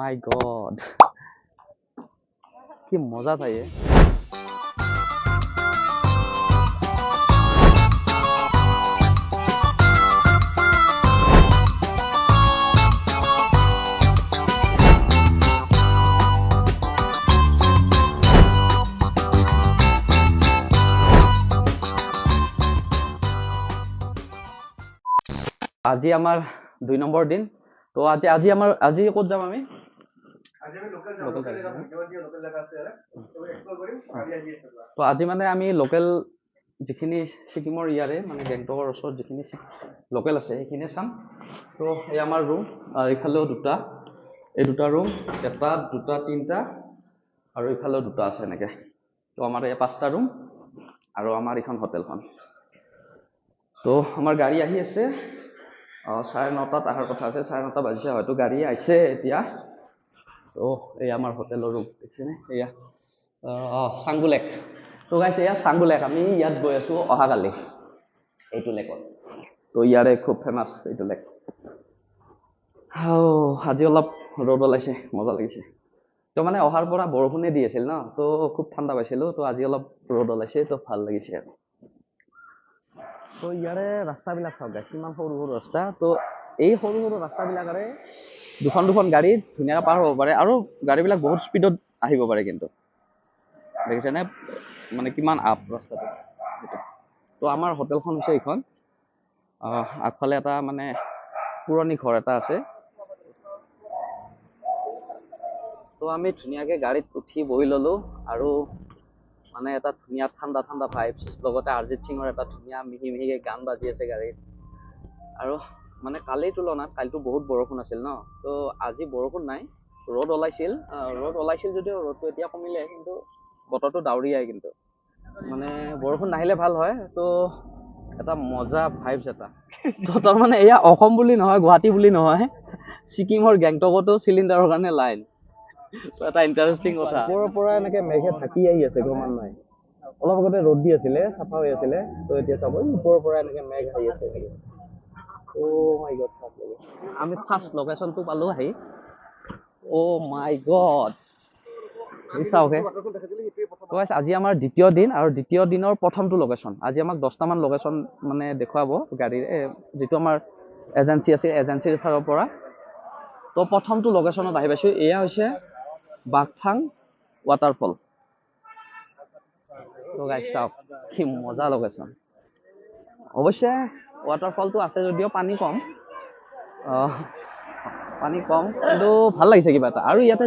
মাই god, কি মজা চাই। আজি আমাৰ 2 নম্বৰ দিন। তো আজি ক'ত যাম আমি? তো আজি মানে আমি লোকেল যিখিনি ছিকিমৰ ইয়াৰে মানে গেংটকৰ ওচৰত যিখিনি লোকেল আছে সেইখিনি চাম। তো এই আমাৰ ৰুম, এইফালেও দুটা, এই দুটা ৰুম, এটা দুটা তিনিটা আৰু এইফালেও দুটা আছে এনেকৈ। তো আমাৰ এই 5টা ৰুম আৰু আমাৰ এইখন হোটেলখন। তো আমাৰ গাড়ী আহি আছে, 9:30 অহাৰ কথা আছে, 9:30 বাজিছে, হয়তো গাড়ী আহিছে এতিয়া। তো এই আমাৰ হোটেলৰ ৰুম দেখিছেনে, এয়া চাংগু লেক। তো গাইছে এয়া চাংগু লেক, আমি ইয়াত গৈ আছোঁ অহাকালি এইটো লেকত। তো ইয়াৰে খুব ফেমাছ এইটো লেক। আজি অলপ ৰ'দ ওলাইছে, মজা লাগিছে। তো মানে অহাৰ পৰা বৰষুণে দি আছিল ন, তো খুব ঠাণ্ডা পাইছিলোঁ। তো আজি অলপ ৰ'দ ওলাইছে, তো ভাল লাগিছে আৰু। তো ইয়াৰে ৰাস্তাবিলাক চাওক গাইছ, কিমান সৰু সৰু ৰাস্তা। তো এই সৰু সৰু ৰাস্তাবিলাকেৰে দুখন গাড়ী ধুনীয়াকৈ পাৰ হ'ব পাৰে, আৰু গাড়ীবিলাক বহুত স্পীডত আহিব পাৰে। কিন্তু দেখিছেনে মানে কিমান আপ ৰাস্তাটো সেইটো। তো আমাৰ হোটেলখন হৈছে এইখন, আগফালে এটা মানে পুৰণি ঘৰ এটা আছে। তো আমি ধুনীয়াকৈ গাড়ীত উঠি বহি ল'লোঁ, আৰু মানে এটা ধুনীয়া ঠাণ্ডা ঠাণ্ডা ভাইবছ, লগতে অৰিজিত সিঙৰ এটা ধুনীয়া মিহি মিহিকৈ গান বাজি আছে গাড়ীত। আৰু মানে কালিৰ তুলনাত কালিতো বহুত বৰষুণ আছিল ন, তো আজি বৰষুণ নাই, ৰ'দ ওলাইছিল যদিও ৰ'দটো এতিয়া কমিলে, কিন্তু বতৰটো ডাৱৰীয়াই। কিন্তু মানে বৰষুণ নাহিলে ভাল হয়। তো এটা মজা ভাইবছ এটা। তো তাৰমানে এয়া অসম বুলি নহয়, গুৱাহাটী বুলি নহয়, ছিকিমৰ গেংটকতো চিলিণ্ডাৰৰ কাৰণে লাইন। এটা ইণ্টাৰেষ্টিং কথা। ওপৰৰ পৰা এনেকৈ মেঘে ঢাকি আহি আছে, গমান নাই। অলপ আগতে ৰ'দ দি আছিলে, চাফা হৈ আছিলে, তো এতিয়া চাব ওপৰৰ পৰা এনেকৈ মেঘ আহি আছে। অ' মাই গড, আমি ফাৰ্ষ্ট লোকেশ্যনটো পালোঁ আহি। অ' মাই গড, চাওকে। আজি আমাৰ দ্বিতীয় দিন, আৰু দ্বিতীয় দিনৰ প্ৰথমটো লোকেশ্যন। আজি আমাক 10টামান লোকেশ্যন মানে দেখুৱাব গাড়ীৰে, যিটো আমাৰ এজেঞ্চি আছে, এজেঞ্চিৰ ফালৰ পৰা। তো প্ৰথমটো লোকেশ্যনত আহি পাইছোঁ, এয়া হৈছে বাকথাং ৱাটাৰফল। তো গাইছ চাওক, কি মজা লোকেশ্যন। অৱশ্যে ৱাটাৰফলটো আছে যদিও পানী কম, কিন্তু ভাল লাগিছে কিবা এটা। আৰু ইয়াতে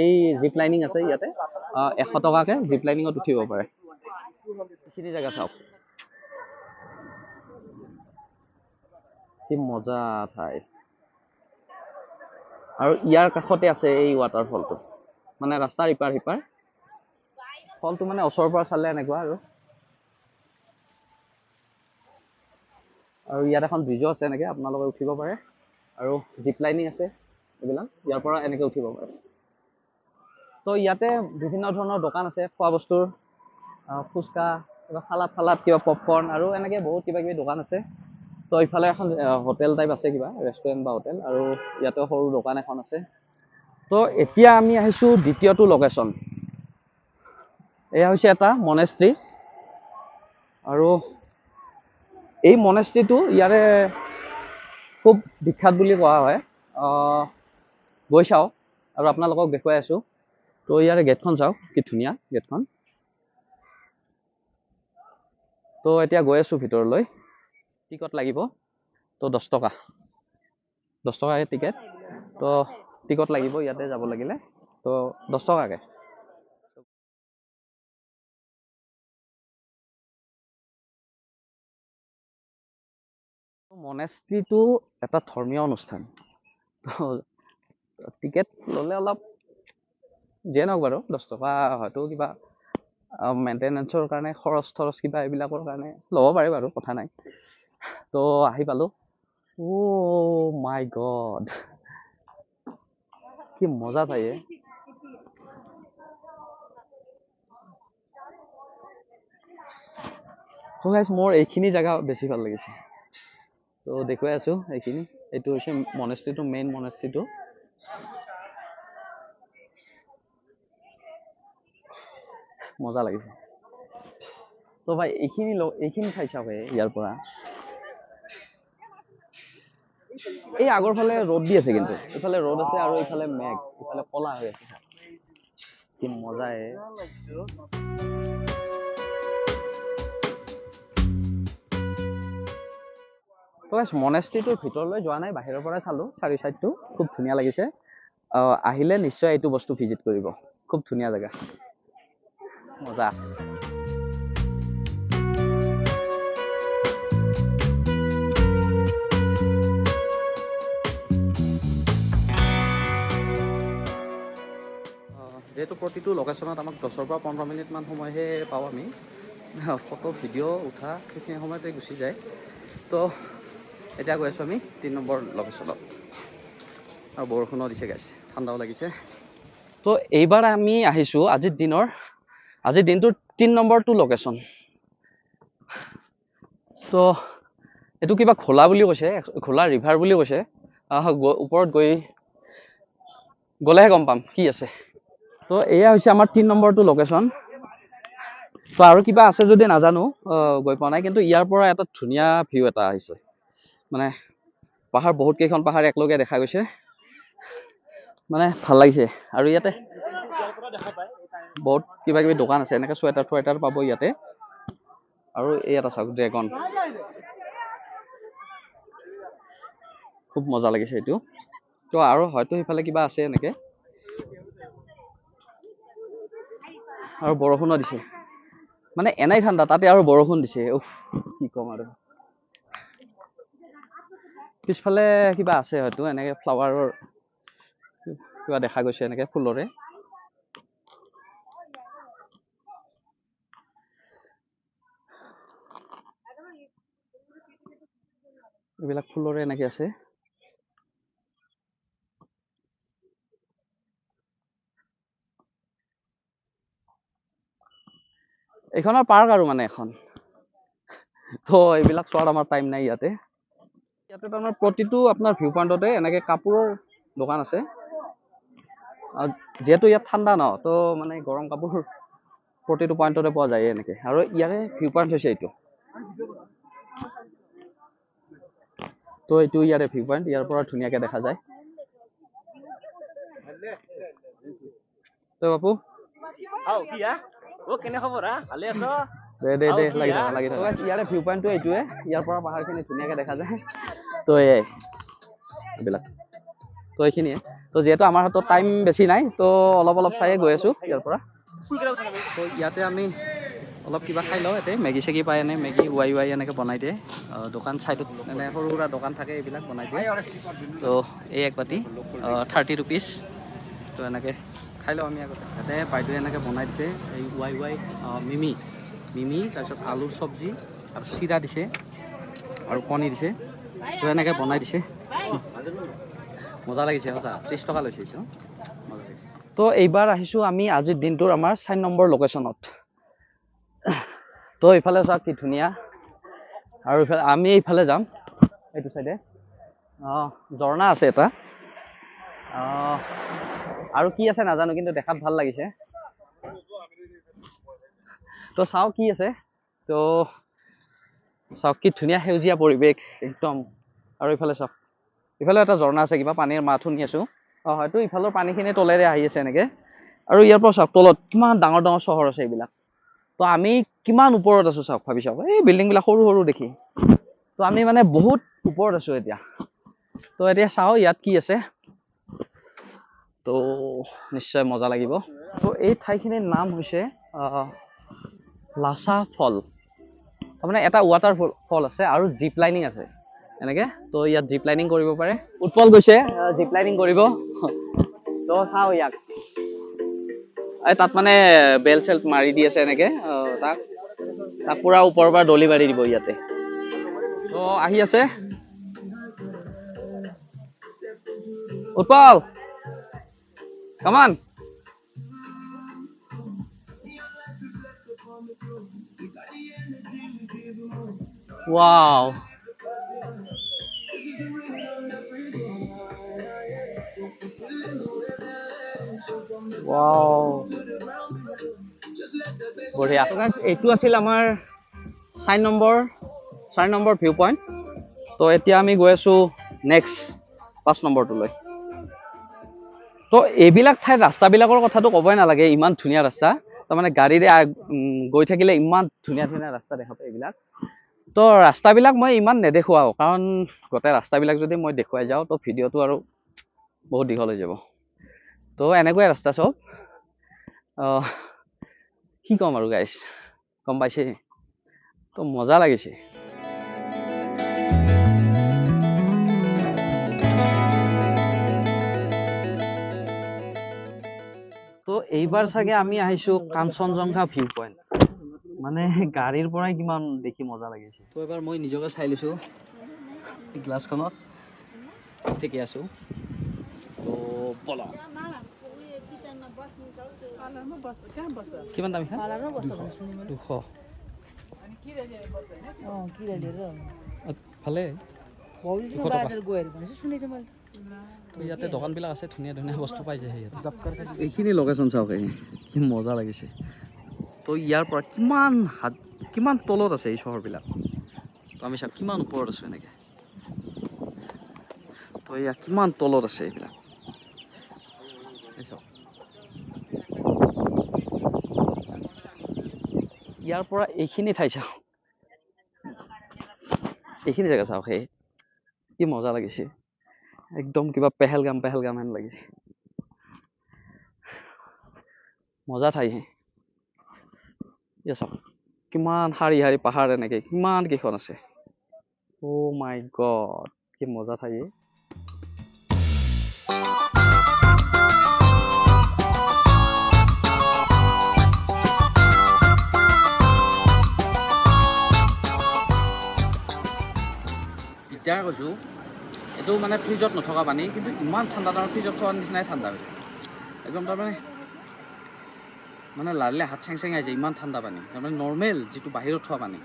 এই জিপ লাইনিং আছে, ইয়াতে 100 টকাকৈ জিপ লাইনিঙত উঠিব পাৰে। এইখিনি জেগা চাওক, কি মজা ঠাই। আৰু ইয়াৰ কাষতে আছে এই ৱাটাৰফলটো, মানে ৰাস্তাৰ ইপাৰ সিপাৰ। ফলটো মানে ওচৰৰ পৰা চালে এনেকুৱা। আৰু ইয়াত এখন ব্ৰিজো আছে, এনেকৈ আপোনালোকে উঠিব পাৰে। আৰু জিপ লাইনিং আছে, এইবিলাক ইয়াৰ পৰা এনেকৈ উঠিব পাৰে। তো ইয়াতে বিভিন্ন ধৰণৰ দোকান আছে, খোৱা বস্তুৰ, ফুচকা, কিবা চালাড, কিবা পপকৰ্ণ, আৰু এনেকৈ বহুত কিবা কিবি দোকান আছে। তো ইফালে এখন হোটেল টাইপ আছে, কিবা ৰেষ্টুৰেণ্ট বা হোটেল, আৰু ইয়াতে সৰু দোকান এখন আছে। তো এতিয়া আমি আহিছোঁ দ্বিতীয়টো লোকেশ্যন। এয়া হৈছে এটা মনেষ্ট্ৰী, আৰু এই মনেষ্ট্ৰীটো ইয়াৰে খুব বিখ্যাত বুলি কোৱা হয়। গৈ চাওঁ আৰু আপোনালোকক দেখুৱাই আছোঁ। তো ইয়াৰে গেটখন চাওক, কি ধুনীয়া গেটখন। তো এতিয়া গৈ আছোঁ ভিতৰলৈ। টিকট লাগিব, তো 10 টকা, 10 টকাকৈ টিকেট। তো টিকট লাগিব ইয়াতে যাব লাগিলে, তো 10 টকাকৈ। মনেষ্ট্ৰীটো এটা ধৰ্মীয় অনুষ্ঠান, তো টিকেট ল'লে অলপ যিয়ে নহওক বাৰু 10 টকা, হয়তো কিবা মেইনটেনেঞ্চৰ কাৰণে খৰচ কিবা এইবিলাকৰ কাৰণে ল'ব পাৰে বাৰু, কথা নাই। তো আহি পালোঁ। অ' মাই গড, কি মজা ঠাই। তো গাইছ, মোৰ এইখিনি জেগা বেছি ভাল লাগিছে। তো দেখুৱাই আছোঁ এইখিনি। এইটো হৈছে মনেষ্ট্ৰীটো, মেইন মনেষ্ট্ৰীটো। মজা লাগিছে। তো ভাই এইখিনি ঠাই চাওক ইয়াৰ পৰা এই আগৰ ফালে ৰ'দ দি আছে, কিন্তু ইফালে ৰ'দ আছে আৰু ইফালে মেঘ, ইফালে কলা হৈ আছে। কি মজা মনেষ্ট্ৰিটোৰ ভিতৰলৈ যোৱা নাই, বাহিৰৰ পৰাই চালো চাৰি চাইডটো, খুব ধুনীয়া লাগিছে। আহিলে নিশ্চয় এইটো বস্তু ভিজিট কৰিব, খুব ধুনীয়া জেগা, মজা। যিহেতু প্ৰতিটো লোকেশ্যনত আমাক 10 পৰা 15 মিনিটমান সময়হে পাওঁ আমি, ফটো ভিডিঅ' উঠা সেইখিনি সময়তে গুচি যায়। তো এতিয়া গৈ আছোঁ আমি 3 নম্বৰ লোকেশ্যনত, আৰু বৰষুণো দিছে গাইছ, ঠাণ্ডাও লাগিছে। তো এইবাৰ আমি আহিছোঁ আজিৰ দিনটোৰ 3 নম্বৰটো লোকেশ্যন। তো এইটো কিবা খোলা বুলি কৈছে, খোলা ৰিভাৰ বুলি কৈছে। ওপৰত গ'লেহে গম পাম কি আছে। তো এয়া হৈছে আমাৰ 3 নম্বৰটো লোকেশ্যন। তো আৰু কিবা আছে যদি নাজানো, গৈ পোৱা নাই, কিন্তু ইয়াৰ পৰা এটা ধুনীয়া ভিউ এটা আহিছে, মানে পাহাৰ, বহুত কেইখন পাহাৰ একেলগে দেখা গৈছে, মানে ভাল লাগিছে। আৰু ইয়াতে বহুত কিবা কিবি দোকান আছে, এনেকৈ চুৱেটাৰ পাব ইয়াতে। আৰু এই এটা চাওক, ড্ৰেগন, খুব মজা লাগিছে এইটো। তো আৰু হয়তো সিফালে কিবা আছে এনেকে। আৰু বৰষুণো দিছে, মানে এনেই ঠাণ্ডা, তাতে আৰু বৰষুণ দিছে, উফ কি ক'ম আৰু। পিছফালে কিবা আছে হয়তো, এনেকে ফ্লাৱাৰৰ কিবা দেখা গৈছে, এনেকে ফুলৰে। এইবিলাক ফুলৰে এনেকে আছে। এইখনৰ পাৰ্ক আৰু মানে এখন। তো এইবিলাক চোৱাৰ আমাৰ টাইম নাই ইয়াতে। ইয়াতে তাৰমানে প্ৰতিটো আপোনাৰ ভিউ পইণ্টতে এনেকে কাপোৰৰ দোকান আছে। যিহেতু ইয়াত ঠাণ্ডা ন, তো মানে গৰম কাপোৰ প্ৰতিটো পইণ্টতে পোৱা যায় এনেকে। আৰু ইয়াৰে ভিউ পইণ্ট হৈছে এইটো। তো এইটো ইয়াৰে ভিউ পইণ্ট, ইয়াৰ পৰা ধুনীয়াকে দেখা যায়। তো বাপু কেনে খবৰ? ভালে আছ? দে লাগি থাকা। ইয়াৰে ভিউ পইণ্টটো এইটোৱে, ইয়াৰ পৰা পাহাৰখিনি ধুনীয়াকে দেখা যায়। তো এইবিলাক, তো এইখিনিয়ে। তো যিহেতু আমাৰ হাতত টাইম বেছি নাই, তো অলপ চায়ে গৈ আছোঁ ইয়াৰ পৰা। তো ইয়াতে আমি অলপ কিবা খাই লওঁ। ইয়াতে মেগী চেগী পায়, এনে মেগী ৱাই এনেকৈ বনাই দিয়ে। দোকান চাইডত এনে সৰু সুৰা দোকান থাকে, এইবিলাক বনাই দিয়ে। তো এই এক বাতি 30 ৰুপিজ। তো এনেকৈ খাই লওঁ আমি আগতে। ইয়াতে বাইদেৱে এনেকৈ বনাই দিছে, এই ৱাই মিমি, তাৰপিছত আলুৰ চব্জি আৰু চিৰা দিছে আৰু কণী দিছে। তো এনেকৈ বনাই দিছে, মজা লাগিছে সঁচা। 30 টকা লৈছে এইটো, মজা লাগিছে। তো এইবাৰ আহিছোঁ আমি আজিৰ দিনটোৰ আমাৰ 4 নম্বৰ লোকেশ্যনত। তো ইফালে চাওক কি ধুনীয়া, আৰু আমি এইফালে যাম, এইটো চাইডে ঝৰ্ণা আছে এটা। আৰু কি আছে নাজানো, কিন্তু দেখাত ভাল লাগিছে। তো চাওঁ কি আছে। তো চাওক কি ধুনীয়া সেউজীয়া পৰিৱেশ একদম। আৰু ইফালে চাওক, ইফালে এটা ঝৰ্ণা আছে, কিবা পানীৰ মাত শুনি আছোঁ। হয়তো ইফালৰ পানীখিনি তলেৰে আহি আছে এনেকে। আৰু ইয়াৰ পৰা চাওক তলত কিমান ডাঙৰ ডাঙৰ চহৰ আছে এইবিলাক। তো আমি কিমান ওপৰত আছোঁ চাওক, ভাবি চাওক, এই বিল্ডিংবিলাক সৰু সৰু দেখি। তো আমি মানে বহুত ওপৰত আছোঁ এতিয়া। তো এতিয়া চাওঁ ইয়াত কি আছে, তো নিশ্চয় মজা লাগিব। তো এই ঠাইখিনিৰ নাম হৈছে লাচা ফল। তাৰমানে এটা ৱাটাৰ ফল আছে আৰু জিপ লাইনিং আছে এনেকে। তো ইয়াত জিপ লাইনিং কৰিব পাৰে। উৎপল গৈছে জিপ লাইনিং কৰিব। তো চাওঁ ইয়াক, তাত মানে বেল চেল মাৰি দি আছে এনেকে। তাক পুৰা ওপৰৰ পৰা দলি মাৰি দিব ইয়াতে। তো আহি আছে Utpal, come on. Wow. Wow. বঢ়িয়া এইটো আছিল আমাৰ 4 নম্বৰ ভিউ পইণ্ট তো এতিয়া আমি গৈ আছোঁ নেক্সট 5 নম্বৰটোলৈ তো এইবিলাক ঠাইত ৰাস্তাবিলাকৰ কথাটো ক'বই নালাগে ইমান ধুনীয়া ৰাস্তা তাৰমানে গাড়ীৰে গৈ থাকিলে ইমান ধুনীয়া ধুনীয়া ৰাস্তা দেখা পায় এইবিলাক তো ৰাস্তাবিলাক মই ইমান নেদেখুৱাও কাৰণ গোটেই ৰাস্তাবিলাক যদি মই দেখুৱাই যাওঁ তো ভিডিঅ'টো আৰু বহুত দীঘল হৈ যাব তো এনেকুৱাই ৰাস্তা চব কি ক'ম আৰু গাইছ গম পাইছে তো মজা লাগিছে তো এইবাৰ চাগে আমি আহিছোঁ কাঞ্চনজংঘা ভিউ পইণ্ট মানে গাড়ীৰ পৰাই কিমান দেখি মজা লাগিছে তো এবাৰ মই নিজকে চাই লৈছোঁ গ্লাছখনত ঠিকে আছোঁ তো বলা কিমান দাম ভালে ইয়াতে দোকানবিলাক আছে ধুনীয়া ধুনীয়া বস্তু পাই যায় এইখিনি লোকেশ্যন চাওক কি মজা লাগিছে তো ইয়াৰ পৰা কিমান তলত আছে এই চহৰবিলাক তো আমি চাওক কিমান ওপৰত আছোঁ এনেকৈ তো এয়া কিমান তলত আছে এইবিলাক চাওক ইয়াৰ পৰা এইখিনি ঠাই চাওক এইখিনি জেগা চাওক কি মজা লাগিছে একদম কিবা পেহেলগাম হেন লাগিছে মজা ঠাই চাওক কিমান শাৰী শাৰী পাহাৰ এনেকে কিমান কেইখন আছে অ' মাই গড কি মজা ঠাই এতিয়া কৈছোঁ এইটো মানে ফ্ৰিজত নথকা পানী কিন্তু ইমান ঠাণ্ডা তাৰ ফ্ৰিজত থোৱাৰ নিচিনাই ঠাণ্ডা হৈছে একদম মানে লাৰিলে হাত চেং চেঙাই যায় ইমান ঠাণ্ডা পানী তাৰমানে নৰ্মেল যিটো বাহিৰত থোৱা পানী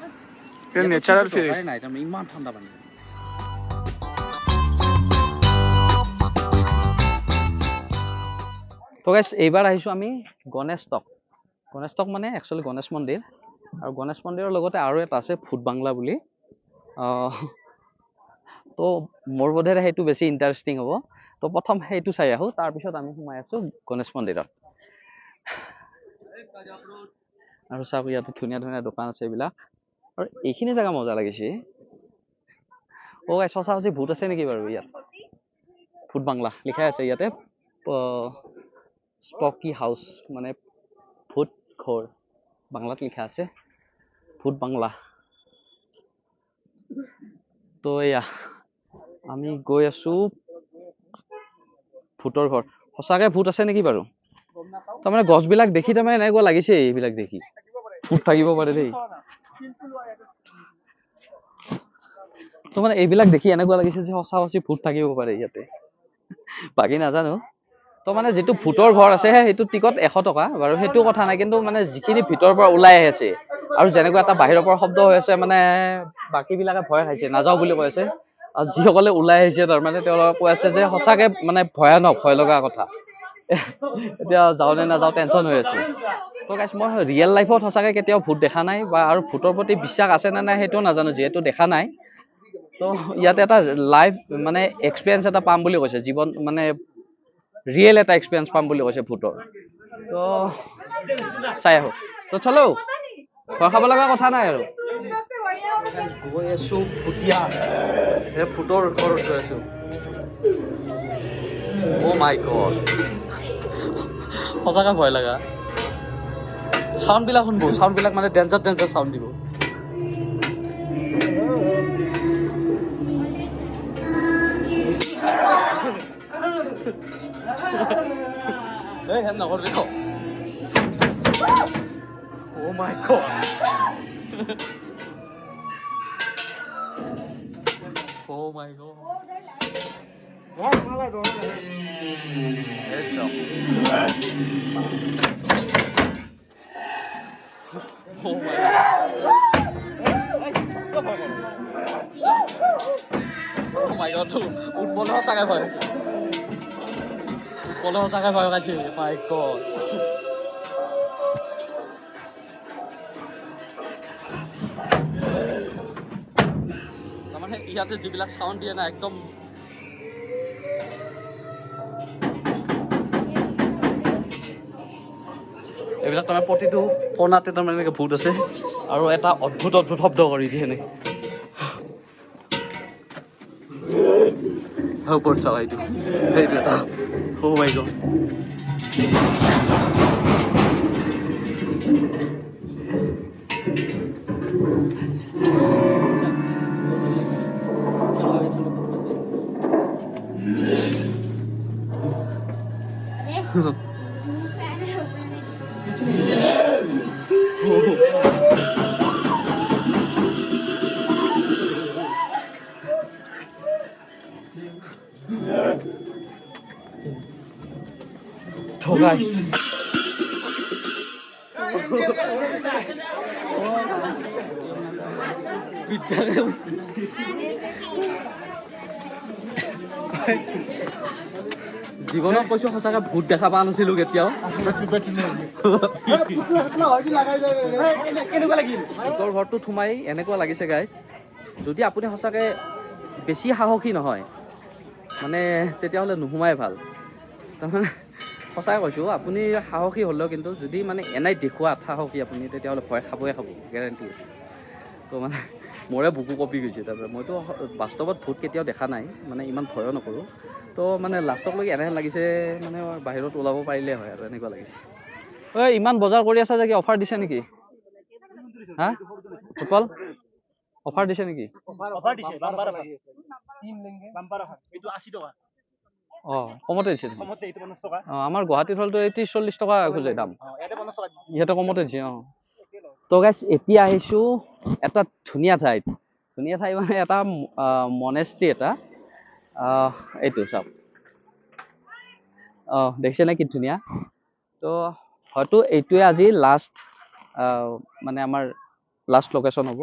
নেচাৰেল ফ্ৰিজ নাই তাৰমানে ইমান ঠাণ্ডা পানী তো গাইছ এইবাৰ আহিছোঁ আমি গণেশটক মানে একচুৱেলি গণেশ মন্দিৰ আৰু গণেশ মন্দিৰৰ লগতে আৰু এটা আছে ভূত বাংলা বুলি তো মোৰ বোধেৰে সেইটো বেছি ইণ্টাৰেষ্টিং হ'ব তো প্ৰথম সেইটো চাই আহোঁ তাৰপিছত আমি সোমাই আছোঁ গণেশ মন্দিৰত আৰু চাওক ইয়াতে ধুনীয়া ধুনীয়া দোকান আছে এইবিলাক আৰু এইখিনি জেগা মজা লাগিছে সঁচা সঁচি ভূত আছে নেকি বাৰু ইয়াত ভূত বাংলা লিখাই আছে ইয়াতে স্পকি হাউচ মানে ভূত ঘৰ বাংলাত লিখা আছে ভূত বাংলা তো এয়া আমি গৈ আছোঁ ভূতৰ ঘৰ সঁচাকৈ ভূত আছে নেকি বাৰু তাৰমানে গছবিলাক দেখি তাৰমানে এনেকুৱা লাগিছে এইবিলাক দেখি ভূত থাকিব পাৰে দেই তো মানে এইবিলাক দেখি এনেকুৱা লাগিছে যে সঁচা সঁচি ভূত থাকিব পাৰে ইয়াতে বাকী নাজানো তো মানে যিটো ভূতৰ ঘৰ আছে সেইটো টিকট 100 টকা বাৰু সেইটো কথা নাই কিন্তু মানে যিখিনি ভিতৰৰ পৰা ওলাই আহি আছে আৰু যেনেকুৱা এটা বাহিৰৰ পৰা শব্দ হৈ আছে মানে বাকীবিলাকে ভয় খাইছে নাযাওঁ বুলি কৈ আছে আৰু যিসকলে ওলাই আহিছে তাৰমানে তেওঁলোকে কৈ আছে যে সঁচাকে মানে ভয়ানক ভয় লগা কথা এতিয়া যাওঁ নে নাযাওঁ টেনশ্যন হৈ আছে তো গাইছ মই ৰিয়েল লাইফত সঁচাকৈ কেতিয়াও ভূত দেখা নাই বা আৰু ভূতৰ প্ৰতি বিশ্বাস আছে নে নাই সেইটোও নাজানো যিহেতু দেখা নাই তো ইয়াতে এটা লাইভ মানে এক্সপিৰিয়েঞ্চ এটা পাম বুলি কৈছে জীৱন মানে ৰিয়েল এটা এক্সপিৰিয়েঞ্চ পাম বুলি কৈছে ভূতৰ তো চাই আহোঁ তো চলো ভয় খাব লগা কথা নাই আৰু গৈ আছোঁ ভুটীয়া ভূতৰ ঘৰত গৈ আছোঁ অ' মাই গড সঁচাকৈ ভয় লগা চাউণ্ডবিলাক শুনব চাউণ্ডবিলাক মানে ডেঞ্জাৰ চাউণ্ড দিব এই হেন নকৰবি ন অ' মাই god Oh my god. Heads up. Oh my god. Oh my god. Utbol সঁচাকৈ ভয় খাইছে উৎপলে সঁচাকৈ ভয় খাইছে my god মানে ইয়াতে যিবিলাক চাউণ্ড দিয়ে না একদম এইবিলাক তাৰমানে প্ৰতিটো কোণাতে তাৰমানে এনেকৈ ভূত আছে আৰু এটা অদ্ভুত অদ্ভুত শব্দ কৰি দিয়ে এনেকৈ ওপৰত চাওঁ সেইটো এটা অ' মাই গড So guys, জীৱনত কৈছো সঁচাকৈ ভূত দেখা পোৱা নাছিলো কেতিয়াও ভূতৰ ঘৰটোত সোমাই এনেকুৱা লাগিছে গাইজ যদি আপুনি সঁচাকৈ বেছি সাহসী নহয় মানে তেতিয়াহ'লে নোসোমাই ভাল তাৰমানে সঁচাই কৈছোঁ আপুনি সাহসী হ'লেও কিন্তু যদি মানে এনেই দেখুৱাত সাহসী আপুনি তেতিয়াহ'লে ভয় খাবই খাব গেৰেণ্টি আছে তো মানে মোৰে বুকু কঁপি গৈছে তাৰপৰা মইতো বাস্তৱত ভূত কেতিয়াও দেখা নাই মানে ইমান ভয়ো নকৰোঁ তো মানে লাষ্টকলৈকে এনেহেন লাগিছে মানে বাহিৰত ওলাব পাৰিলে হয় আৰু এনেকুৱা লাগিছে ঐ ইমান বজাৰ কৰি আছা যে কি অফাৰ দিছে নেকি হা ফুটবল অফাৰ দিছে নেকি অঁ কমতে দিছে অঁ আমাৰ গুৱাহাটীত হ'লতো 30-40 টকা খোজে দাম ইয়াতে কমতে দিছে অঁ তো গাইছ এতিয়া আহিছোঁ এটা ধুনীয়া ঠাই মানে এটা মনেষ্ট্ৰি এটা এইটো চাওক অঁ দেখিছে নে কি ধুনীয়া তো হয়তো এইটোৱে আজি লাষ্ট মানে আমাৰ লাষ্ট লোকেশ্যন হ'ব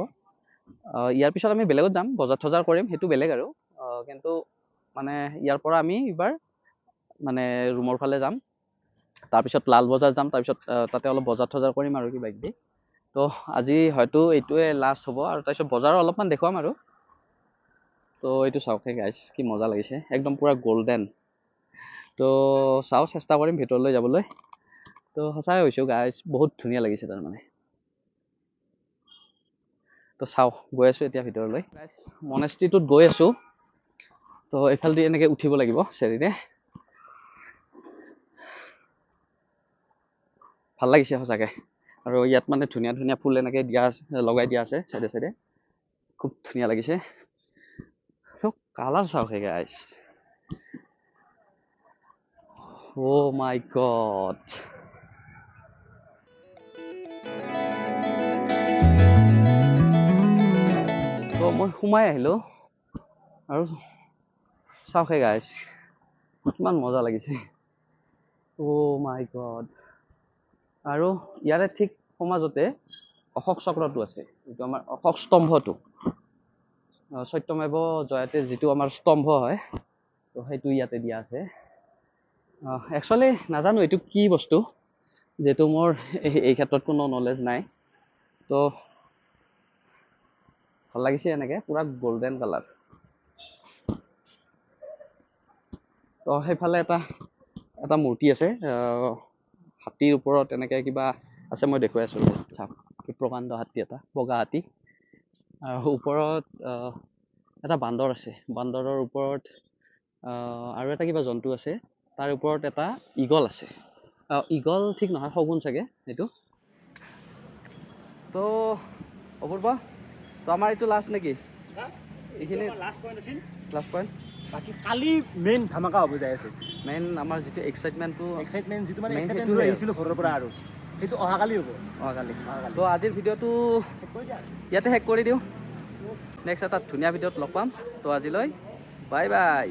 ইয়াৰ পিছত আমি বেলেগত যাম বজাৰ থজাৰ কৰিম সেইটো বেলেগ আৰু কিন্তু মানে ইয়াৰ পৰা আমি এইবাৰ মানে ৰুমৰ ফালে যাম তাৰপিছত লাল বজাৰ যাম তাৰপিছত তাতে অলপ বজাৰ থজাৰ কৰিম আৰু কিবা কিবি তো আজি হয়তো এইটোৱে লাষ্ট হ'ব আৰু তাৰপিছত বজাৰৰ অলপমান দেখুৱাম আৰু তো এইটো চাওক গাইছ কি মজা লাগিছে একদম পূৰা গল্ডেন তো চাওঁ চেষ্টা কৰিম ভিতৰলৈ যাবলৈ তো সঁচাই হৈছোঁ গাইছ বহুত ধুনীয়া লাগিছে তাৰমানে তো চাওঁ গৈ আছোঁ এতিয়া ভিতৰলৈ মনেষ্ট্ৰিটোত গৈ আছোঁ তো এইফালেদি এনেকৈ উঠিব লাগিব চেৰিৰে ভাল লাগিছে সঁচাকৈ আৰু ইয়াত মানে ধুনীয়া ধুনীয়া ফুল এনেকৈ লগাই দিয়া আছে চাইডে চাইডে খুব ধুনীয়া লাগিছে কালাৰ চাওক গাইছ অ' মাই গড তো মই সোমাই আহিলোঁ আৰু চাওক গাইছ কিমান মজা লাগিছে অ' মাই গড আৰু ইয়াৰে ঠিক সমাজতে অশোক চক্ৰটো আছে যিটো আমাৰ অশোক স্তম্ভটো সত্যমেৱ জয়তে যিটো আমাৰ স্তম্ভ হয় তো সেইটো ইয়াতে দিয়া আছে একচুৱেলি নাজানো এইটো কি বস্তু যিহেতু মোৰ এই ক্ষেত্ৰত কোনো নলেজ নাই তো ভাল লাগিছে এনেকৈ পূৰা গল্ডেন কালাৰ তো সেইফালে এটা মূৰ্তি আছে হাতীৰ ওপৰত এনেকৈ কিবা আছে মই দেখুৱাই আছোঁ চাওক প্ৰকাণ্ড হাতী এটা বগা হাতী আৰু ওপৰত এটা বান্দৰ আছে বান্দৰৰ ওপৰত আৰু এটা কিবা জন্তু আছে তাৰ ওপৰত এটা ঈগল আছে ঈগল ঠিক নহয় শগুন চাগে এইটো তো অপূৰ্ব তো আমাৰ এইটো লাষ্ট নেকি এইখিনি লাষ্ট পইণ্ট বাকী কালি মেইন ধামাকা হ'ব যাই আছে মেইন আমাৰ যিটো এক্সাইটমেণ্ট যিটো মানে এক্সাইটমেণ্ট লৈ আহিছিলোঁ ঘৰৰ পৰা আৰু সেইটো অহাকালি হ'ব অহাকালি তো আজিৰ ভিডিঅ'টো ইয়াতে শেষ কৰি দিওঁ নেক্সট এটা ধুনীয়া ভিডিঅ'ত লগ পাম তো আজিলৈ বাই বাই